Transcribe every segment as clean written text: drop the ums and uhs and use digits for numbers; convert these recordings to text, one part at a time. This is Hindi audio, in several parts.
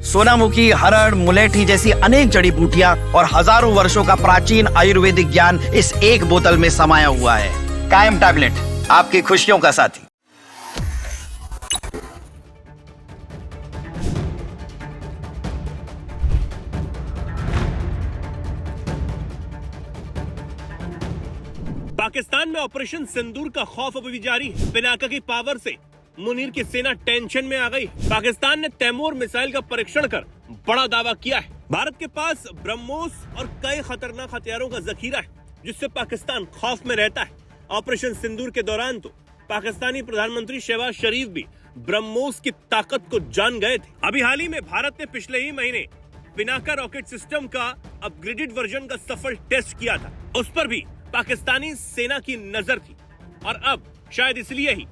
सोनामुखी, हरड़, मुलेठी जैसी अनेक जड़ी बूटियां और हजारों वर्षों का प्राचीन आयुर्वेदिक ज्ञान इस एक बोतल में समाया हुआ है। कायम टैबलेट, आपकी खुशियों का साथी। पाकिस्तान में ऑपरेशन सिंदूर का खौफ अभी भी जारी है। पिनाका की पावर से मुनीर की सेना टेंशन में आ गई। पाकिस्तान ने तैमूर मिसाइल का परीक्षण कर बड़ा दावा किया है। भारत के पास ब्रह्मोस और कई खतरनाक हथियारों का जखीरा है, जिससे पाकिस्तान खौफ में रहता है। ऑपरेशन सिंदूर के दौरान तो पाकिस्तानी प्रधानमंत्री शहबाज शरीफ भी ब्रह्मोस की ताकत को जान गए थे। अभी हाल ही में भारत ने पिछले ही महीने पिनाका रॉकेट सिस्टम का अपग्रेडेड वर्जन का सफल टेस्ट किया था। उस पर भी पाकिस्तानी सेना की नजर थी और अब शायद इसलिए ही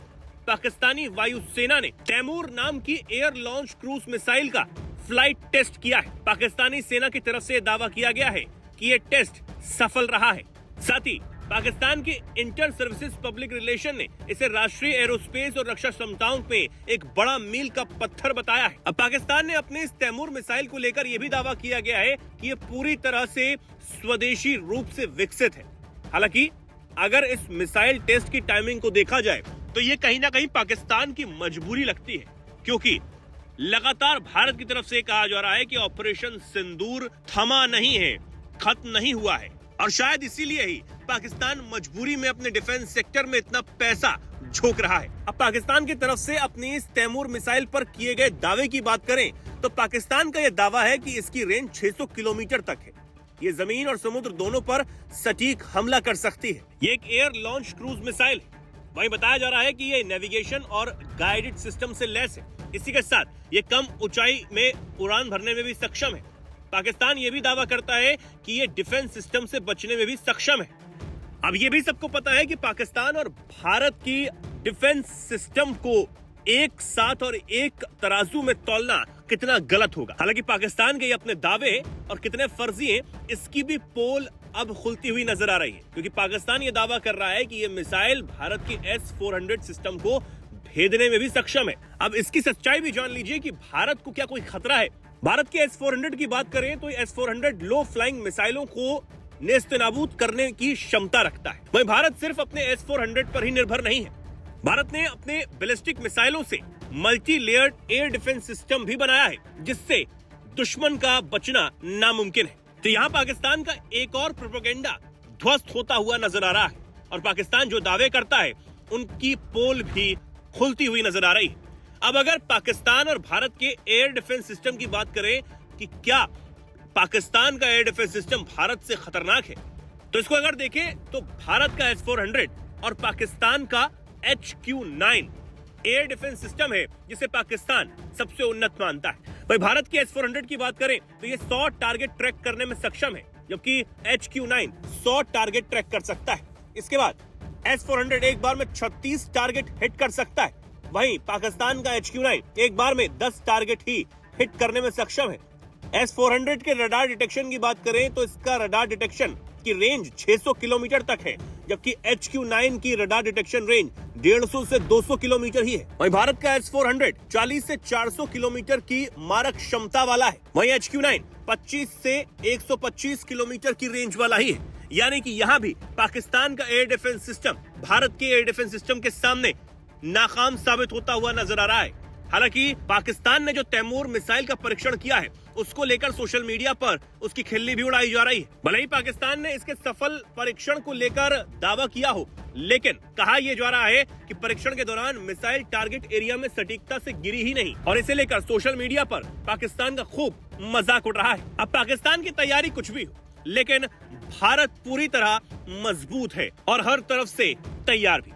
पाकिस्तानी वायुसेना ने तैमूर नाम की एयर लॉन्च क्रूज मिसाइल का फ्लाइट टेस्ट किया है। पाकिस्तानी सेना की तरफ से दावा किया गया है कि यह टेस्ट सफल रहा है। साथ ही पाकिस्तान के इंटर सर्विसेज पब्लिक रिलेशन ने इसे राष्ट्रीय एरोस्पेस और रक्षा क्षमताओं में एक बड़ा मील का पत्थर बताया है। अब पाकिस्तान ने अपने इस तैमूर मिसाइल को लेकर यह भी दावा किया गया है कि यह पूरी तरह से स्वदेशी रूप से विकसित है। हालांकि अगर इस मिसाइल टेस्ट की टाइमिंग को देखा जाए तो ये कहीं ना कहीं पाकिस्तान की मजबूरी लगती है, क्योंकि लगातार भारत की तरफ से कहा जा रहा है कि ऑपरेशन सिंदूर थमा नहीं है, खत्म नहीं हुआ है और शायद इसीलिए ही पाकिस्तान मजबूरी में अपने डिफेंस सेक्टर में इतना पैसा झोंक रहा है। अब पाकिस्तान की तरफ से अपनी इस तैमूर मिसाइल पर किए गए दावे की बात करें तो पाकिस्तान का यह दावा है कि इसकी रेंज 600 किलोमीटर तक है। ये जमीन और समुद्र दोनों पर सटीक हमला कर सकती है। ये एक एयर लॉन्च क्रूज मिसाइल है। वहीं बताया जा रहा है कि ये नेविगेशन और गाइडेड सिस्टम से लैस है। इसी के साथ ये कम ऊंचाई में उड़ान भरने में भी सक्षम है। पाकिस्तान ये भी दावा करता है कि ये डिफेंस सिस्टम से बचने में भी सक्षम है। अब ये भी सबको पता है कि पाकिस्तान और भारत की डिफेंस सिस्टम को एक साथ और एक तराजू में तौलना कितना गलत होगा। हालांकि पाकिस्तान के ये अपने दावे और कितने फर्जी हैं, इसकी भी पोल अब खुलती हुई नजर आ रही है, क्योंकि पाकिस्तान ये दावा कर रहा है कि ये मिसाइल भारत की S-400 सिस्टम को भेदने में भी सक्षम है। अब इसकी सच्चाई भी जान लीजिए कि भारत को क्या कोई खतरा है। भारत के S-400 की बात करें तो S-400 लो फ्लाइंग मिसाइलों को नेस्तनाबूद करने की क्षमता रखता है। वहीं भारत सिर्फ अपने S-400 पर ही निर्भर नहीं है। भारत ने अपने बैलिस्टिक मिसाइलों से multi layered air defence system भी बनाया है, जिससे दुश्मन का बचना नामुमकिन है। तो यहाँ पाकिस्तान का एक और प्रोपेगेंडा ध्वस्त होता हुआ नजर आ रहा है और पाकिस्तान जो दावे करता है उनकी पोल भी खुलती हुई नजर आ रही है। अब अगर पाकिस्तान और भारत के एयर डिफेंस सिस्टम की बात करें कि क्या पाकिस्तान का एयर डिफेंस सिस्टम भारत से खतरनाक है, तो इसको अगर देखें तो भारत का S-400 और पाकिस्तान का HQ-9 एयर डिफेंस सिस्टम है, जिसे पाकिस्तान सबसे उन्नत मानता है। भाई भारत के S-400 की बात करें तो ये 100 टारगेट ट्रैक करने में सक्षम है, जबकि HQ-9 100 टारगेट ट्रैक कर सकता है। इसके बाद S-400 एक बार में 36 टारगेट हिट कर सकता है। वहीं पाकिस्तान का HQ-9 एक बार में 10 टारगेट ही हिट करने में सक्षम है। S-400 के रडार डिटेक्शन की बात करें तो इसका रडार डिटेक्शन की रेंज 600 किलोमीटर तक है, जबकि HQ-9 की रडार डिटेक्शन रेंज 150 से 200 किलोमीटर ही है। वहीं भारत का S-400 40 से 400 किलोमीटर की मारक क्षमता वाला है। वहीं HQ-9 25 से 125 किलोमीटर की रेंज वाला ही है। यानी कि यहाँ भी पाकिस्तान का एयर डिफेंस सिस्टम भारत के एयर डिफेंस सिस्टम के सामने नाकाम साबित होता हुआ नजर आ रहा है। हालांकि पाकिस्तान ने जो तैमूर मिसाइल का परीक्षण किया है उसको लेकर सोशल मीडिया पर उसकी खिल्ली भी उड़ाई जा रही है। भले ही पाकिस्तान ने इसके सफल परीक्षण को लेकर दावा किया हो, लेकिन कहा यह जा रहा है कि परीक्षण के दौरान मिसाइल टारगेट एरिया में सटीकता से गिरी ही नहीं और इसे लेकर सोशल मीडिया पर पाकिस्तान का खूब मजाक उड़ रहा है। अब पाकिस्तान की तैयारी कुछ भी हो, लेकिन भारत पूरी तरह मजबूत है और हर तरफ से तैयार भी।